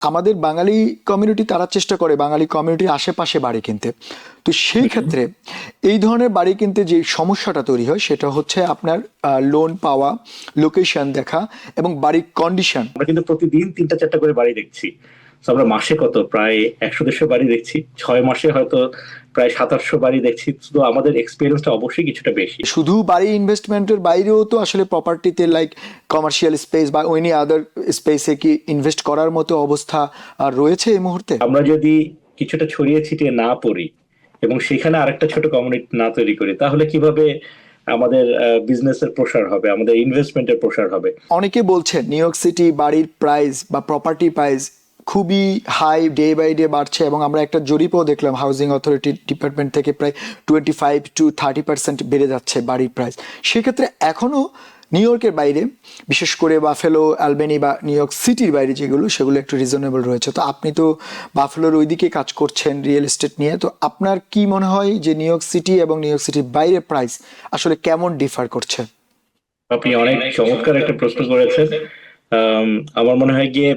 আমাদের বাঙালি কমিউনিটি তারা চেষ্টা করে বাঙালি কমিউনিটির আশেপাশে বাড়ি কিনতে। তো সেই ক্ষেত্রে এই ধরনের বাড়ি কিনতে যে সমস্যাটা তৈরি হয় সেটা হচ্ছে আপনার লোন পাওয়া, লোকেশন দেখা এবং বাড়ির কন্ডিশন। আমরা কিন্তু প্রতিদিন 3টা 4টা করে বাড়ি দেখছি। তো আমরা মাসে কত প্রায় 100 150 বাড়ি দেখছি, 6 মাসে হয়তো প্রায় 700 বাড়ি দেখছি। তো আমাদের এক্সপিরিয়েন্সটা অবশ্যই কিছুটা বেশি। শুধু বাড়ি ইনভেস্টমেন্টের বাইরেও তো আসলে প্রপার্টিতে লাইক কমার্শিয়াল স্পেস বা এনি আদার স্পেসে কি ইনভেস্ট করার মতো অবস্থা রয়েছে এই মুহূর্তে? আমরা যদি কিছুটা ছড়িয়ে ছিটিয়ে না পড়ি এবং সেখানে আরেকটা ছোট কমিউনিটি না তৈরি করি, তাহলে কিভাবে আমাদের বিজনেসের প্রসার হবে, আমাদের ইনভেস্টমেন্টের প্রসার হবে? অনেকে বলছেন নিউ ইয়র্ক সিটি বাড়ির প্রাইস বা প্রপার্টি প্রাইস খুবই হাই, ডে বাই ডে বাড়ছে এবং আমরা একটা জরিপও দেখলাম হাউজিং অথরিটি ডিপার্টমেন্ট থেকে প্রায় 25 to 30% বেড়ে যাচ্ছে বাড়ির প্রাইস। সেক্ষেত্রে এখনও নিউ ইয়র্কের বাইরে, বিশেষ করে বাফেলো, অ্যালবেনি বা নিউ ইয়র্ক সিটির বাইরে যেগুলো সেগুলো একটু রিজনেবল রয়েছে। তো আপনি তো বাফেলোর ওইদিকে কাজ করছেন রিয়েল এস্টেট নিয়ে, তো আপনার কি মনে হয় যে নিউ ইয়র্ক সিটি এবং নিউ ইয়র্ক সিটির বাইরে প্রাইস আসলে কেমন ডিফার করছে? আপনি অনেক চমৎকার একটা প্রশ্ন করেছেন। আম, আমার মনে হয় গিয়ে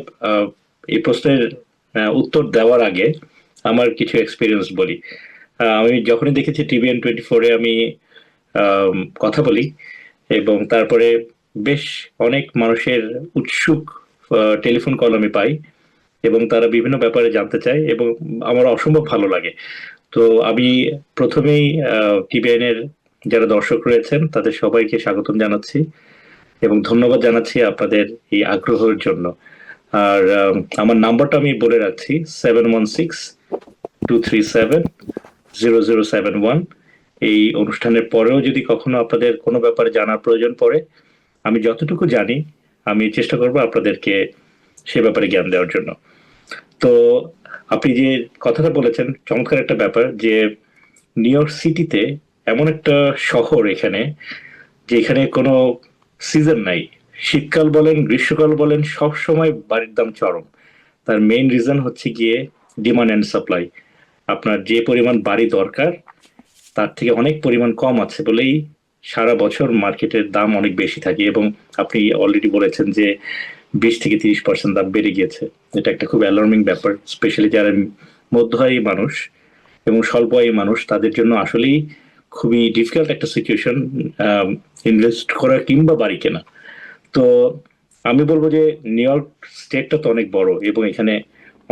এই প্রশ্নের উত্তর দেওয়ার আগে আমার কিছু এক্সপিরিয়েন্স বলি। আমি যখনই দেখেছি TVN24-এ আমি আম, কথা বলি, এবং তারপরে বেশ অনেক মানুষের উৎসুক টেলিফোন কল আমি পাই, এবং তারা বিভিন্ন ব্যাপারে জানতে চায় এবং আমার অসম্ভব ভালো লাগে। তো আমি প্রথমেই TVN এর যারা দর্শক রয়েছেন তাদের সবাইকে স্বাগতম জানাচ্ছি এবং ধন্যবাদ জানাচ্ছি আপনাদের এই আগ্রহের জন্য। আর আমার নাম্বারটা আমি বলে রাখছি, 716-237-0071। এই অনুষ্ঠানের পরেও যদি কখনো আপনাদের কোনো ব্যাপারে জানার প্রয়োজন পড়ে, আমি যতটুকু জানি আমি চেষ্টা করব আপনাদেরকে সে ব্যাপারে জ্ঞান দেওয়ার জন্য। তো আপনি যে কথাটা বলেছেন, চমৎকার একটা ব্যাপার যে নিউ ইয়র্ক সিটিতে এমন একটা শহর এখানে, যে এখানে কোনো সিজন নাই। শীতকাল বলেন, গ্রীষ্মকাল বলেন, সব সময় বাড়ির দাম চরম। তার মেইন রিজন হচ্ছে গিয়ে ডিমান্ড অ্যান্ড সাপ্লাই। আপনার যে পরিমাণ বাড়ি দরকার তার থেকে অনেক পরিমাণ কম আছে বলেই সারা বছর মার্কেটের দাম অনেক বেশি থাকে। এবং আপনি অলরেডি বলেছেন যে 20 থেকে 30% দাম বেড়ে গিয়েছে। এটা একটা খুব অ্যালার্মিং ব্যাপার, স্পেশালি যারা মধ্য আয়ী মানুষ এবং স্বল্প আয়ী মানুষ, তাদের জন্য আসলেই খুবই ডিফিকাল্ট একটা সিচুয়েশন ইনভেস্ট করা কিংবা বাড়ি কেনা। তো আমি বলবো যে নিউ ইয়র্ক স্টেটটা তো অনেক বড় এবং এখানে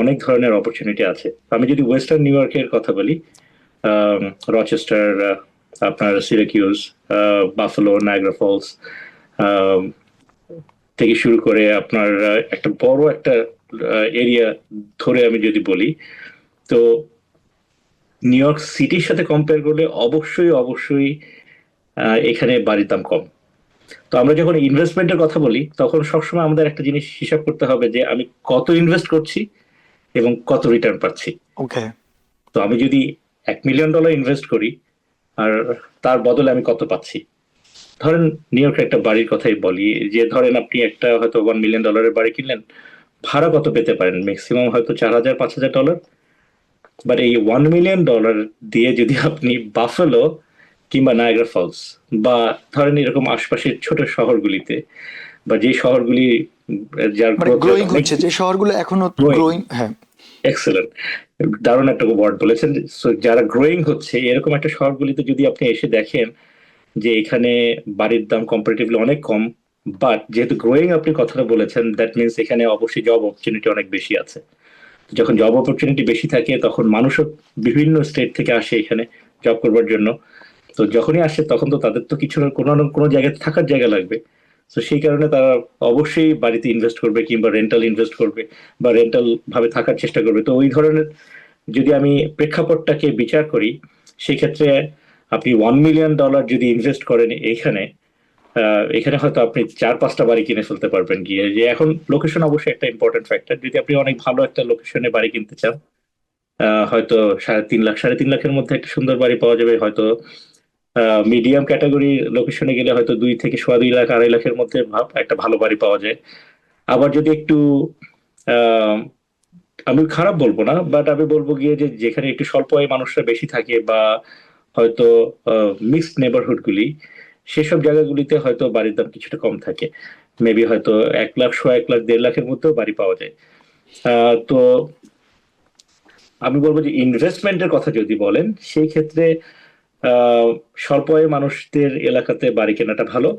অনেক ধরনের অপরচুনিটি আছে। আমি যদি ওয়েস্টার্ন নিউ ইয়র্কের কথা বলি, রচেস্টার, আপনার সিরাকিউজ, বাফেলো, নায়াগ্রা ফলস থেকে শুরু করে আপনার একটা বড় একটা এরিয়া ধরে আমি যদি বলি, তো নিউ ইয়র্ক সিটির সাথে কম্পেয়ার করলে অবশ্যই অবশ্যই এখানে বাড়ির দাম কম। তো আমরা যখন ইনভেস্টমেন্টের কথা বলি তখন সবসময় আমাদের একটা জিনিস হিসাব করতে হবে যে আমি কত ইনভেস্ট করছি এবং কত রিটার্ন পাচ্ছি। ওকে। তো আমি যদি $1 মিলিয়ন ইনভেস্ট করি, আর তার বদলে আমি কত পাচ্ছি। ধরেন নিউ ইয়র্কের একটা বাড়ির কথাই বলি, যে ধরেন আপনি একটা হয়তো $1 মিলিয়ন বাড়ি কিনলেন, ভাড়া কত পেতে পারেন? ম্যাক্সিমাম হয়তো 4,000 5,000 ডলার। বাট এই $1 মিলিয়ন দিয়ে যদি আপনি বাফেলো কিংবা নায়াগ্রা ফলস বা ধরেন এরকম আশপাশের ছোট শহরগুলিতে, বা যে শহরগুলি যার মানে গ্রোথ রেট গ্রোয়িং অনেক হচ্ছে যে শহরগুলো এখনো গ্রোয়িং, গ্রোয়িং, হ্যাঁ। এক্সেলেন্ট, দারুণ একটা ওয়ার্ড বলেছেন। So, যারা গ্রোয়িং হচ্ছে এরকম একটা শহরগুলিতে যদি আপনি এসে দেখেন যে এখানে বাড়ির দাম কম্পারেটিভলি অনেক কম, বাট যেহেতু গ্রোয়িং আপনি কথাটা বলেছেন, দ্যাট মিনস এখানে অবশ্যই জব অপরচুনিটি অনেক বেশি আছে। যখন জব অপরচুনিটি বেশি থাকে তখন মানুষও বিভিন্ন স্টেট থেকে আসে এখানে জব করবার জন্য। তো যখনই আসে তখন তো তাদের তো কিছু না কোনো না কোনো জায়গায় থাকার জায়গা লাগবে। তো সেই কারণে তারা অবশ্যই বাড়িতে ইনভেস্ট করবে কিংবা রেন্টাল ইনভেস্ট করবে বা রেন্টাল ভাবে থাকার চেষ্টা করবে। তো ওই ধরনের যদি আমি প্রেক্ষাপটটাকে বিচার করি, সেই ক্ষেত্রে আপনি $1 মিলিয়ন যদি ইনভেস্ট করেন এখানে, এখানে হয়তো আপনি 4 5টা বাড়ি কিনে ফেলতে পারবেন গিয়ে। যে এখন লোকেশন অবশ্যই একটা ইম্পর্টেন্ট ফ্যাক্টর। যদি আপনি অনেক ভালো একটা লোকেশনে বাড়ি কিনতে চান, হয়তো 3.5 লাখ 3.5 লাখের মধ্যে একটা সুন্দর বাড়ি পাওয়া যাবে। হয়তো মিডিয়াম ক্যাটাগরি লোকেশনে গেলে হয়তো 2 থেকে 2.5 লাখ 2.5 লাখের মধ্যে একটা ভালো বাড়ি পাওয়া যায়। আবার যদি একটু আহ, আমি খারাপ বলবো না, বাট আমি বলবো গিয়ে যে যেখানে একটু স্বল্প আয় মানুষরা বেশি থাকে বা হয়তো মিক্সড নেবারহুড গুলি, সেসব জায়গাগুলিতে হয়তো বাড়ির দাম কিছুটা কম থাকে। মেবি হয়তো 1 লাখ 1.5 লাখ 1.5 লাখের মধ্যেও বাড়ি পাওয়া যায়। তো আমি বলবো যে ইনভেস্টমেন্টের কথা যদি বলেন সেই ক্ষেত্রে আহ স্বল্প আয়ের মানুষদের এলাকাতে বাড়ি কেনাটা ভালো,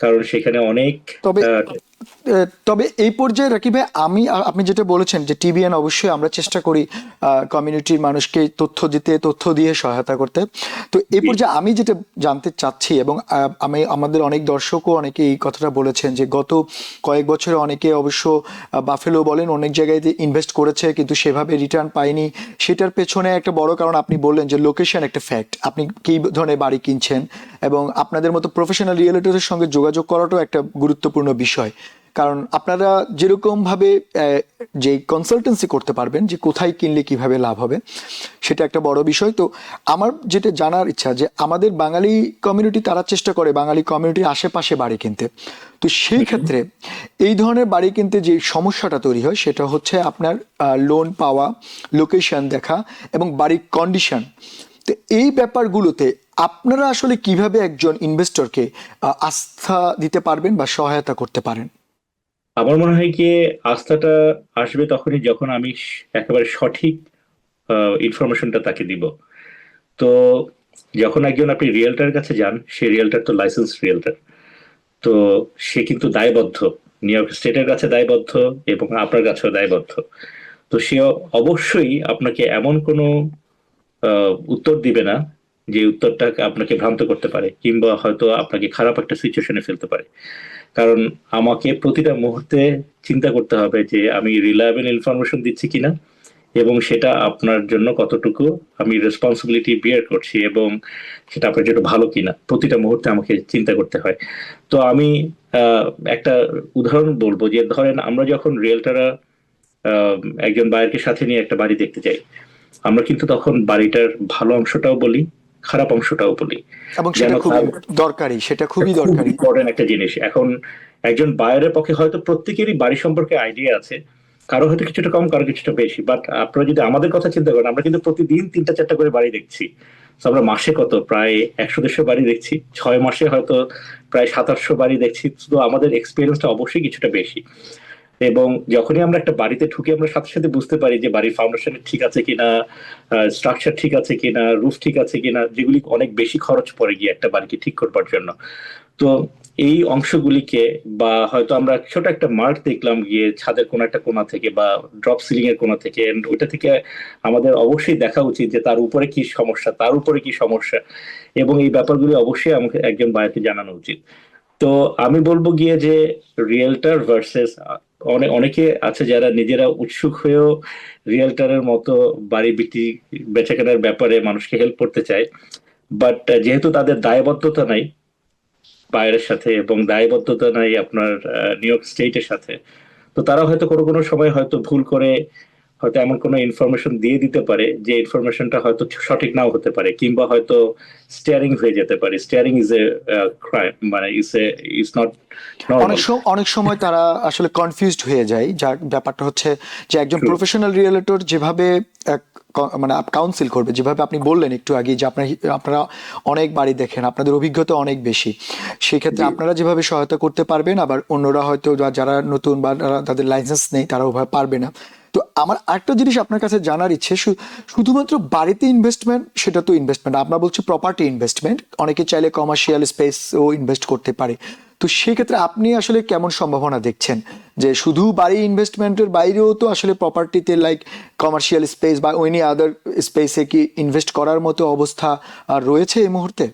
কারণ সেখানে অনেক তবে আহ, তবে এই পর্যায়ে রাকিব ভাই, আপনি যেটা বলেছেন যে টিবিএন অবশ্যই আমরা চেষ্টা করি কমিউনিটির মানুষকে তথ্য দিতে, তথ্য দিয়ে সহায়তা করতে। তো এই জি, পর্যায়ে আমি যেটা জানতে চাচ্ছি, এবং আমাদের অনেক দর্শকও অনেকে এই কথাটা বলেছেন যে গত কয়েক বছরে অনেকে অবশ্য বাফেলো বলেন অনেক জায়গায় ইনভেস্ট করেছে কিন্তু সেভাবে রিটার্ন পায়নি। সেটার পেছনে একটা বড় কারণ আপনি বললেন যে লোকেশন একটা ফ্যাক্ট, আপনি কী ধরনের বাড়ি কিনছেন, এবং আপনাদের মতো প্রফেশনাল রিয়েলিটরের সঙ্গে যোগাযোগ করাটাও একটা গুরুত্বপূর্ণ বিষয়। কারণ আপনারা যেরকমভাবে যে কনসালটেন্সি করতে পারবেন যে কোথায় কিনলে কিভাবে লাভ হবে, সেটা একটা বড় বিষয়। তো আমার যেটা জানার ইচ্ছা যে আমাদের বাঙালি কমিউনিটি তারা চেষ্টা করে বাঙালি কমিউনিটির আশেপাশে বাড়ি কিনতে। তো সেই ক্ষেত্রে এই ধরনের বাড়ি কিনতে যে সমস্যাটা তৈরি হয় সেটা হচ্ছে আপনার লোন পাওয়া, লোকেশন দেখা এবং বাড়ির কন্ডিশন। তো এই ব্যাপারগুলোতে আপনারা আসলে কিভাবে একজন ইনভেস্টরকে আস্থা দিতে পারবেন বা সহায়তা করতে পারেন? আমার মনে হয় গিয়ে আস্থাটা আসবে তখনই যখন আমি একেবারে সঠিক ইনফরমেশনটা তাকে দিব। তো যখন একজন আপনি রিয়েলটার কাছে যান, সে রিয়েলটার তো লাইসেন্স রিয়েলটার, তো সে কিন্তু দায়বদ্ধ, নিউ ইয়র্ক স্টেটের কাছে দায়বদ্ধ এবং আপনার কাছেও দায়বদ্ধ। তো সে অবশ্যই আপনাকে এমন কোনো উত্তর দিবে না যে উত্তরটা আপনাকে ভ্রান্ত করতে পারে কিংবা হয়তো আপনাকে খারাপ একটা সিচুয়েশনে ফেলতে পারে। কারণ আমাকে প্রতিটা মুহূর্তে চিন্তা করতে হবে যে আমি রিলায়েবল ইনফরমেশন দিচ্ছি কিনা এবং সেটা আপনার জন্য কতটুকু আমি রেসপন্সিবিলিটি বিয়ার করছি এবং সেটা আপনার জন্য ভালো কিনা প্রতিটা মুহূর্তে আমাকে চিন্তা করতে হয়। তো আমি আহ, একটা উদাহরণ বলবো যে ধরেন আমরা যখন রিয়েলটারা আহ, একজন বায়ারকে সাথে নিয়ে একটা বাড়ি দেখতে যাই, আমরা কিন্তু তখন বাড়িটার ভালো অংশটাও বলি, খারাপ অংশটাও বলি, এবং যেন সেটা খুবই তার দরকারি, সেটা এটা খুবই খুব দরকারি। ইম্পর্টেন্ট একটা জিনিস। এখন একজন বায়ারের পক্ষে হয়তো প্রত্যেকেরই বাড়ি সম্পর্কে আইডিয়া আছে, কারো হয়তো কিছুটা কম, কারো কিছুটা বেশি, বাট আপনারা যদি আমাদের কথা চিন্তা করেন, আমরা কিন্তু প্রতিদিন 3টা 4টা করে বাড়ি দেখছি। তো আমরা মাসে কত প্রায় 100 150 বাড়ি দেখছি, 6 মাসে হয়তো প্রায় 700 বাড়ি দেখছি। তো আমাদের এক্সপিরিয়েন্সটা অবশ্যই কিছুটা বেশি। এবং যখনই আমরা একটা বাড়িতে ঢুকে আমরা সাথে সাথে বুঝতে পারি যে বাড়ির ফাউন্ডেশন ঠিক আছে কিনা, স্ট্রাকচার ঠিক আছে কিনা, রুফ ঠিক আছে কিনা, যেগুলি অনেক বেশি খরচ পড়ে গিয়ে একটা বাড়িকে ঠিক করবার জন্য। তো এই অংশগুলিকে, বা হয়তো আমরা ছোট একটা মার্ক দেখলাম গিয়ে ছাদের কোন একটা কোণা থেকে বা ড্রপ সিলিং এর কোণা থেকে, and ওইটা থেকে আমাদের অবশ্যই দেখা উচিত যে তার উপরে কি সমস্যা, তার উপরে কি সমস্যা, এবং এই ব্যাপারগুলি অবশ্যই আমাকে একজন বায়ারকে জানানো উচিত। তো আমি বলবো গিয়ে যে রিয়েলটার ভার্সেস, অনেকে আছে যারা নিজেরা উৎসুক হয়েও রিয়েলটারের মতো বাড়ি বিক্রি বেচাকেনার ব্যাপারে মানুষকে হেল্প করতে চায়, বাট যেহেতু তাদের দায়বদ্ধতা নাই বাইরের সাথে এবং দায়বদ্ধতা নাই আপনার নিউ ইয়র্ক স্টেটের সাথে, তো তারা হয়তো কোনো কোনো সময় হয়তো ভুল করে হয়তো এমন কোনো ইনফরমেশন দিয়ে দিতে পারে যে ইনফরমেশনটা হয়তো সঠিক নাও হতে পারে, কিংবা হয়তো স্টিয়ারিং হয়ে যেতে পারে। স্টিয়ারিং ইজ এ ক্রাইম, মানে ইজ নট নর্মাল। অনেক সময় তারা আসলে কনফিউজড হয়ে যায়, যার ব্যাপারটা হচ্ছে যে একজন ট্রু। প্রফেশনাল রিয়েলিটর যেভাবে মানে কাউন্সিল করবে, যেভাবে আপনি বললেন একটু আগে যে আপনারা অনেক বাড়ি দেখেন, আপনাদের অভিজ্ঞতা অনেক বেশি, সেই ক্ষেত্রে জি। আপনারা যেভাবে সহায়তা করতে পারবেন, আবার অন্যরা হয়তো যারা নতুন বা তাদের লাইসেন্স নেই তারা ওভাবে পারবে না। তো আমার আরেকটা জিনিস আপনার কাছে জানার ইচ্ছে, শুধুমাত্র বাড়িতে ইনভেস্টমেন্ট সেটা তো ইনভেস্টমেন্ট, আমরা বলছি প্রপার্টি ইনভেস্টমেন্ট, অনেকে চাইলে কমার্শিয়াল স্পেসও ইনভেস্ট করতে পারে। তো সেক্ষেত্রে আপনি আসলে কেমন সম্ভাবনা দেখছেন যে শুধু বাড়ি ইনভেস্টমেন্টের বাইরেও তো আসলে প্রপার্টিতে লাইক কমার্শিয়াল স্পেস বা এনি আদার স্পেসে কি ইনভেস্ট করার মতো অবস্থা রয়েছে এই মুহূর্তে?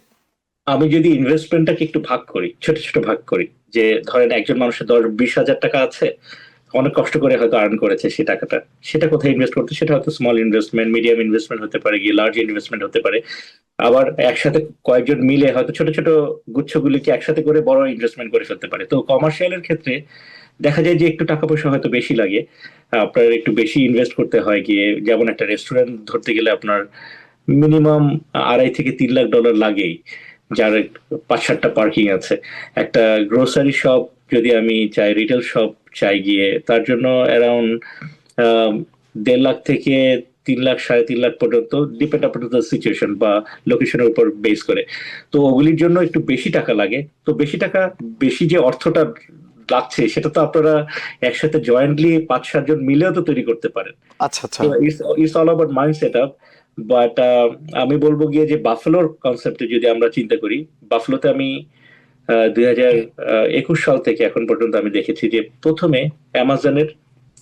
আমি যদি ইনভেস্টমেন্টটাকে একটু ভাগ করি, ছোট ছোট ভাগ করি, যে ধরেন একজন মানুষের 10 20 হাজার টাকা আছে, অনেক কষ্ট করে হয়তো আর্ন করেছে সেই টাকাটা, সেটা কোথায় ইনভেস্ট করতে, সেটা হয়তো স্মল ইনভেস্টমেন্ট, মিডিয়াম ইনভেস্টমেন্ট হতে পারে, গিয়ে লার্জ ইনভেস্টমেন্ট হতে পারে। আবার একসাথে কয়েকজন মিলে হয়তো ছোট ছোট গুচ্ছগুলিকে একসাথে করে বড় ইনভেস্টমেন্ট করে ফেলতে পারে। তো কমার্শিয়ালের ক্ষেত্রে দেখা যায় যে একটু টাকা পয়সা হয়তো বেশি লাগে, আপনার একটু বেশি ইনভেস্ট করতে হয় গিয়ে। যেমন একটা রেস্টুরেন্ট ধরতে গেলে আপনার মিনিমাম $2.5 থেকে $3 লাখ লাগেই, যার 5 7টা পার্কিং আছে। একটা গ্রোসারি শপ যদি আমি চাই, রিটেল শপ চাই গিয়ে, তার জন্য অ্যারাউন্ড 1.5 লাখ থেকে 3 লাখ, $3.5 লাখ পর্যন্ত, ডিপেন্ড আপন দ্য সিচুয়েশন বা লোকেশনের উপর বেস করে। তো ওগুলির জন্য একটু বেশি টাকা লাগে। তো বেশি টাকা, বেশি যে অর্থটা লাগছে সেটা তো আপনারা একসাথে জয়েন্টলি 5-7 জন মিলেও তো তৈরি করতে পারেন। আচ্ছা আচ্ছা। তো it's all about mind set up. But আমি বলবো গিয়ে যে বাফেলোর কনসেপ্টে যদি আমরা চিন্তা করি, বাফেলোতে আমি 2021 সাল থেকে এখন পর্যন্ত আমি দেখেছি যে প্রথমে অ্যামাজনের,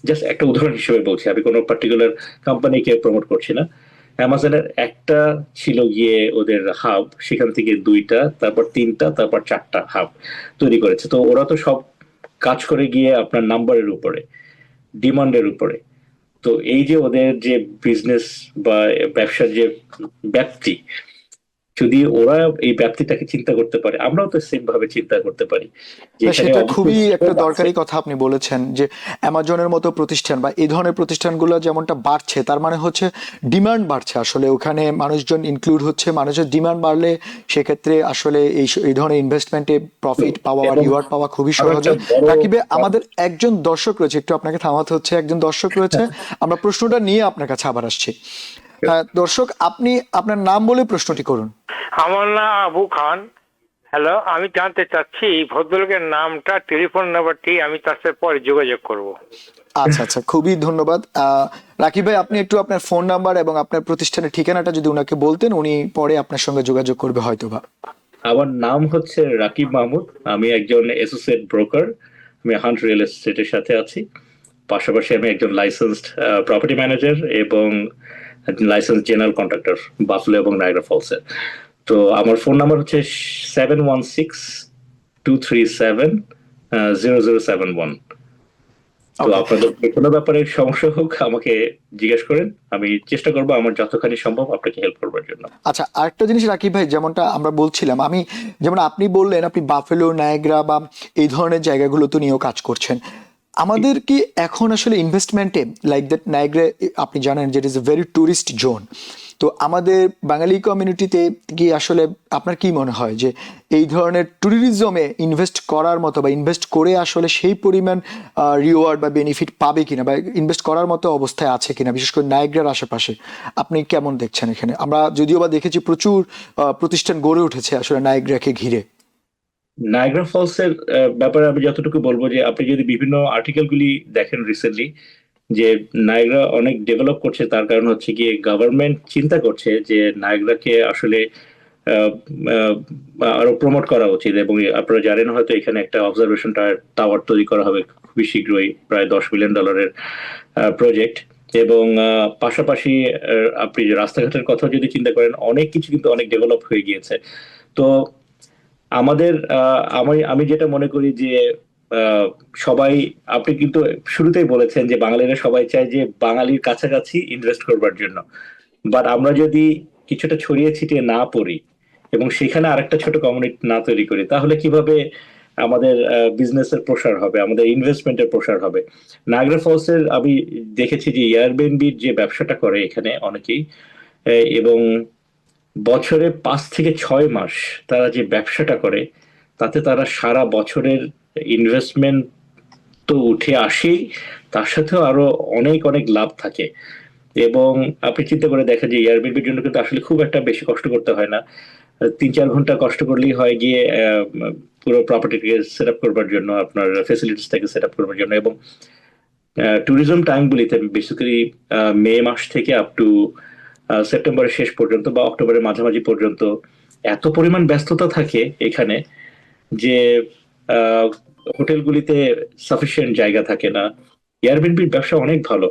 জাস্ট একটা উদাহরণ হিসেবে বলছি, আমি কোনো পার্টিকুলার কোম্পানিকে প্রমোট করছি না, অ্যামাজনের একটা ছিল গিয়ে ওদের হাব, সেখান থেকে 2টা, তারপর 3টা, তারপর 4টা হাব তৈরি করেছে। তো ওরা তো সব কাজ করে গিয়ে আপনার নাম্বারের উপরে, ডিমান্ডের উপরে। তো এই যে ওদের যে বিজনেস বা ব্যবসার যে ব্যাপ্তি, যদি ওরা এই ব্যাপ্তিটাকে চিন্তা করতে পারে, আমরাও তো সেম ভাবে চিন্তা করতে পারি যে না, এখানে সেটা অবশ্যই খুবই একটা scope আছে। দরকারি কথা আপনি বলেছেন যে অ্যামাজনের মতো প্রতিষ্ঠান বা এই ধরনের প্রতিষ্ঠানগুলো যেমনটা বাড়ছে, তার মানে হচ্ছে ডিমান্ড বাড়ছে। আসলে ওখানে মানুষজন ইনক্লুড হচ্ছে, মানুষের ডিমান্ড বাড়লে সেক্ষেত্রে আসলে এই ধরনের ইনভেস্টমেন্টে প্রফিট পাওয়া বা এবং রিওয়ার্ড পাওয়া খুবই আরো সহজ একটা হয়। বড় রাকিবে, আমাদের একজন দর্শক রয়েছে, একটু আপনাকে থামাতে হচ্ছে, একজন দর্শক রয়েছে, আমরা প্রশ্নটা নিয়ে আপনার কাছে আবার আসছি। হ্যাঁ দর্শক, আপনি আপনার নাম বলে প্রশ্নটি করুন। আমার নাম আবু খান। হ্যালো, আমি জানতে চাচ্ছি এই ভদ্রলোকের নামটা, টেলিফোন নাম্বারটি, আমি তার সাথে পরে যোগাযোগ করব। আচ্ছা আচ্ছা, খুবই ধন্যবাদ। রাকিব ভাই, আপনি একটু আপনার ফোন নাম্বার এবং আপনার প্রতিষ্ঠানের ঠিকানাটা যদি উনাকে বলতেন, উনি পরে আপনার সঙ্গে যোগাযোগ করবে হয়তোবা। আমার নাম হচ্ছে রাকিব মাহমুদ, আমি একজন অ্যাসোসিয়েট ব্রোকার, আমি হান্ট রিয়েল এস্টেটের সাথে আছি। পাশাপাশি আমি একজন লাইসেন্সড প্রপার্টি ম্যানেজার এবং লাইসেন্স জেনারেল কন্ট্রাক্টর বাফলো এবং নায়াগ্রা ফলসে। তো আমার ফোন নাম্বার হচ্ছে 716-237-0071। তো ওকে। আপনাদের যে কোনো ব্যাপারে সমস্যা হোক আমাকে জিজ্ঞেস করেন, আমি চেষ্টা করবো আমার যতখানি সম্ভব আপনাকে হেল্প করবার জন্য। আচ্ছা, আরেকটা জিনিস রাকিব ভাই, যেমনটা আমরা বলছিলাম, যেমন আপনি বললেন আপনি বাফেলো, নায়াগ্রা বা এই ধরনের জায়গাগুলো তো নিয়েও কাজ করছেন। আমাদের কি এখন আসলে ইনভেস্টমেন্টে লাইক দ্যাট নায়াগ্রা, আপনি জানেন যে it is a very tourist zone, তো আমাদের বাঙালি কমিউনিটিতে কি আসলে আপনার কি মনে হয় যে এই ধরনের ট্যুরিজমে ইনভেস্ট করার মতো বা ইনভেস্ট করে আসলে সেই পরিমাণ রিওয়ার্ড বা বেনিফিট পাবে কিনা বা ইনভেস্ট করার মতো অবস্থায় আছে কিনা, বিশেষ করে নায়াগ্রার আশেপাশে আপনি কেমন দেখছেন? এখানে আমরা যদিও বা দেখেছি প্রচুর প্রতিষ্ঠান গড়ে উঠেছে আসলে নায়াগ্রাকে ঘিরে। নায়াগ্রা ফলস এর ব্যাপারে আমি যতটুকু বলবো যে আপনি যদি বিভিন্ন আর্টিকেল গুলি দেখেন রিসেন্টলি, যে নায়াগ্রা অনেক ডেভেলপ করছে, তার কারণ হচ্ছে গিয়ে গভর্নমেন্ট চিন্তা করছে যে নায়াগ্রাকে আসলে আহ, আহ, আরো প্রমোট করা উচিত। এবং আপনারা জানেন হয়তো এখানে একটা অবজারভেশন টাওয়ার তৈরি করা হবে খুবই শীঘ্রই, প্রায় $10 মিলিয়ন প্রজেক্ট। এবং পাশাপাশি আপনি যে রাস্তাঘাটের কথা যদি চিন্তা করেন, অনেক কিছু কিন্তু অনেক ডেভেলপ হয়ে গিয়েছে। তো আমাদের আমি আমি যেটা মনে করি যে আহ, সবাই, আপনি কিন্তু শুরুতেই বলেছেন যে বাঙালিরা সবাই চায় যে বাঙালির কাছাকাছি ইনভেস্ট করবার জন্য। বাট আমরা যদি কিছুটা ছড়িয়ে ছিটিয়ে না পড়ি এবং সেখানে আরেকটা ছোট কমিউনিটি না তৈরি করি, তাহলে কিভাবে আমাদের বিজনেসের প্রসার হবে, আমাদের ইনভেস্টমেন্টের প্রসার হবে? নায়াগ্রা ফলসের আমি দেখেছি যে এয়ারবিএনবির যে ব্যবসাটা করে এখানে অনেকেই, এবং বছরে 5 থেকে 6 মাস তারা যে ব্যবসাটা করে, তাতে তারা সারা বছরের ইনভেস্টমেন্ট তো উঠে আসেই, তার সাথেও আরো অনেক অনেক লাভ থাকে। এবং আপনি চিন্তা করে দেখেন যে এয়ারবিএনবির জন্য কিন্তু আসলে খুব একটা বেশি কষ্ট করতে হয় না, 3-4 ঘন্টা কষ্ট করলেই হয় গিয়ে পুরো প্রপার্টিকে সেট আপ করবার জন্য, আপনার ফেসিলিটিসটাকে সেট আপ করবার জন্য। এবং ট্যুরিজম টাইমগুলিতে বেসিক্যালি মে মাস থেকে আপ টু সেপ্টেম্বরের শেষ পর্যন্ত বা অক্টোবরের মাঝামাঝি পর্যন্ত এত পরিমাণ ব্যস্ততা থাকে এখানে যে হোটেলগুলিতে সাফিসিয়েন্ট জায়গা থাকে না। এয়ারবিএনবির ব্যবসা অনেক ভালো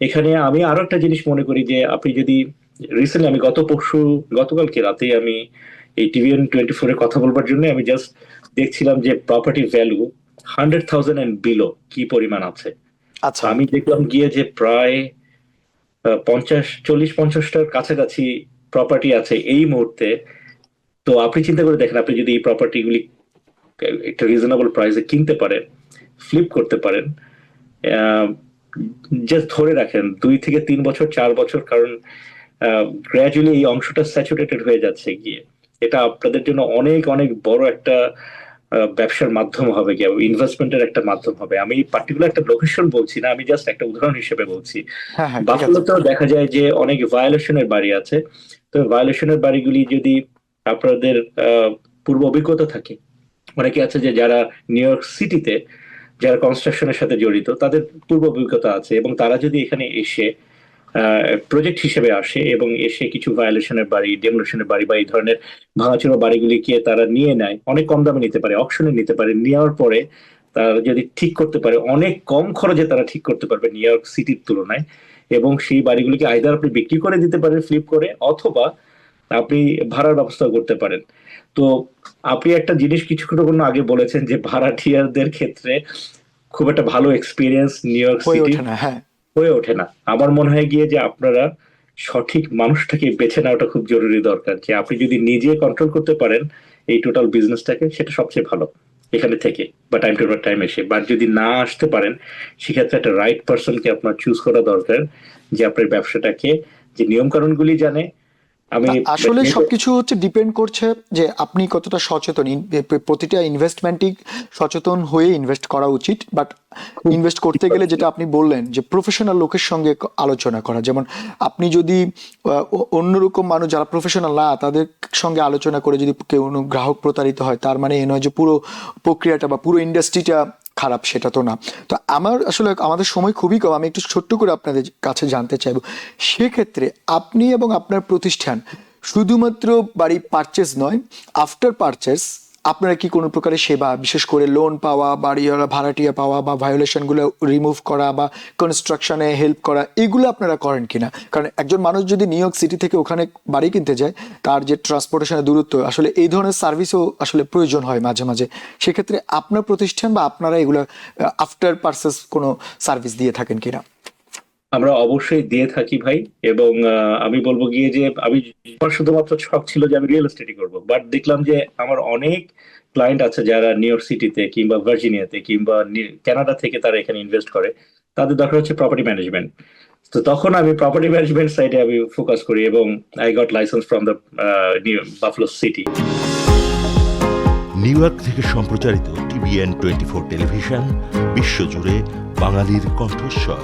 এখানে। আমি আরো একটা জিনিস মনে করি যে আপনি যদি রিসেন্টলি, আমি গতকালকে রাতে আমি এই TVN24 এর কথা বলবার জন্য আমি জাস্ট দেখছিলাম যে প্রপার্টি ভ্যালু 100,000 এন্ড বিলো কি পরিমাণ আছে। তো আচ্ছা। আমি দেখলাম গিয়ে যে প্রায় 40-50টার কাছাকাছি প্রপার্টি আছে এই মুহূর্তে। তো আপনি চিন্তা করে দেখেন, আপনি যদি এই প্রপার্টিগুলি একটা রিজনেবল প্রাইসে কিনতে পারেন, ফ্লিপ করতে পারেন, জাস্ট ধরে রাখেন 2 থেকে 3 বছর, 4 বছর, কারণ গ্র্যাজুয়ালি এই অংশটা স্যাচুরেটেড হয়ে যাচ্ছে গিয়ে, এটা আপনাদের জন্য অনেক অনেক বড় একটা ব্যবসার মাধ্যম হবে গিয়ে, ইনভেস্টমেন্টের একটা মাধ্যম হবে। আমি পার্টিকুলার একটা লোকেশন বলছি না, আমি জাস্ট একটা উদাহরণ হিসেবে বলছি। হ্যাঁ হ্যাঁ, ঠিক আছে। বাফেলোতেও দেখা যায় যে অনেক ভায়োলেশনের বাড়ি আছে। তো ভায়োলেশনের বাড়িগুলি যদি আপনাদের পূর্ব অভিজ্ঞতা থাকে, অনেকে আছে যে যারা নিউ ইয়র্ক সিটিতে যারা কনস্ট্রাকশনের সাথে জড়িত, তাদের পূর্ব অভিজ্ঞতা আছে, এবং তারা যদি এখানে এসে প্রজেক্ট হিসেবে আসে এবং এসে কিছু ভায়োলেশনের বাড়ি, ডেমোলেশনের বাড়ি বা এই ধরনের ভাঙাচোরা বাড়িগুলিকে তারা নিয়ে নেয়, অনেক কম দামে নিতে পারে, অকশনে নিতে পারে, নেওয়ার পরে তারা যদি ঠিক করতে পারে অনেক কম খরচে তারা ঠিক করতে পারবে নিউ ইয়র্ক সিটির তুলনায়, এবং সেই বাড়িগুলিকে আইদার আপনি বিক্রি করে দিতে পারেন ফ্লিপ করে, অথবা আপনি ভাড়ার ব্যবস্থা করতে পারেন। তো আপনি একটা জিনিস কিছুক্ষণ আগে বলেছেন যে ভাড়াটিয়ারদের ক্ষেত্রে খুব একটা ভালো এক্সপিরিয়েন্স নিউ ইয়র্ক হয়ে সিটি ওঠে না, হ্যাঁ। হয়ে ওঠে না। আমার মনে হয় গিয়ে যে আপনারা সঠিক মানুষটাকে বেছে নেওয়াটা খুব জরুরি দরকার, যে আপনি যদি নিজে কন্ট্রোল করতে পারেন এই টোটাল বিজনেসটাকে, সেটা সবচেয়ে ভালো এখানে থেকে বা টাইম টু টাইম এসে। বাট যদি না আসতে পারেন, সেক্ষেত্রে একটা রাইট পার্সনকে আপনার চুজ করা দরকার, যে আপনার ব্যবসাটাকে, যে নিয়ম কানুনগুলি জানে। আমি আসলে সবকিছু হচ্ছে ডিপেন্ড করছে যে আপনি কতটা সচেতন। প্রতিটা ইনভেস্টমেন্টই সচেতন হয়ে ইনভেস্ট করা উচিত, বাট ইনভেস্ট করতে গেলে যেটা আপনি বললেন যে প্রফেশনাল লোকের সঙ্গে আলোচনা করা, যেমন আপনি যদি অন্যরকম মানুষ যারা প্রফেশনাল না তাদের সঙ্গে আলোচনা করে যদি কেউ গ্রাহক প্রতারিত হয়, তার মানে এ নয় যে পুরো প্রক্রিয়াটা বা পুরো ইন্ডাস্ট্রিটা খারাপ, সেটা তো না। তো আমার আসলে আমাদের সময় খুবই কম, আমি একটু ছোট্ট করে আপনাদের কাছে জানতে চাইবো, সেক্ষেত্রে আপনি এবং আপনার প্রতিষ্ঠান শুধুমাত্র বাড়ি পারচেস নয়, আফটার পারচেস আপনারা কি কোনো প্রকারের সেবা, বিশেষ করে লোন পাওয়া, বাড়িওয়ালা ভাড়াটিয়া পাওয়া বা ভায়োলেশনগুলো রিমুভ করা বা কনস্ট্রাকশনে হেল্প করা, এগুলো আপনারা করেন কিনা? কারণ একজন মানুষ যদি নিউ ইয়র্ক সিটি থেকে ওখানে বাড়ি কিনতে যায়, তার যে ট্রান্সপোর্টেশনের দূরত্ব, আসলে এই ধরনের সার্ভিসও আসলে প্রয়োজন হয় মাঝে মাঝে। সেক্ষেত্রে আপনার প্রতিষ্ঠান বা আপনারা এগুলো আফটার পারচেস কোনো সার্ভিস দিয়ে থাকেন কিনা? আমরা অবশ্যই দিয়ে থাকি ভাই, এবং আমি বলবো গিয়ে যে আমার শুধুমাত্র শখ ছিল যে আমি রিয়েল এস্টেটই করবো, বাট দেখলাম যে আমার অনেক ক্লায়েন্ট আছে যারা নিউ ইয়র্ক সিটিতে কিংবা ভার্জিনিয়াতে কিংবা কানাডা থেকে তারা এখানে ইনভেস্ট করে, তাদের দরকার হচ্ছে প্রপার্টি ম্যানেজমেন্ট। তো তখন আমি প্রপার্টি ম্যানেজমেন্ট সাইডে আমি ফোকাস করি, এবং I got licence from the Buffalo city. New York থেকে সম্প্রচারিত TVN 24 টেলিভিশন, বিশ্বজুড়ে বাঙালির কণ্ঠস্বর।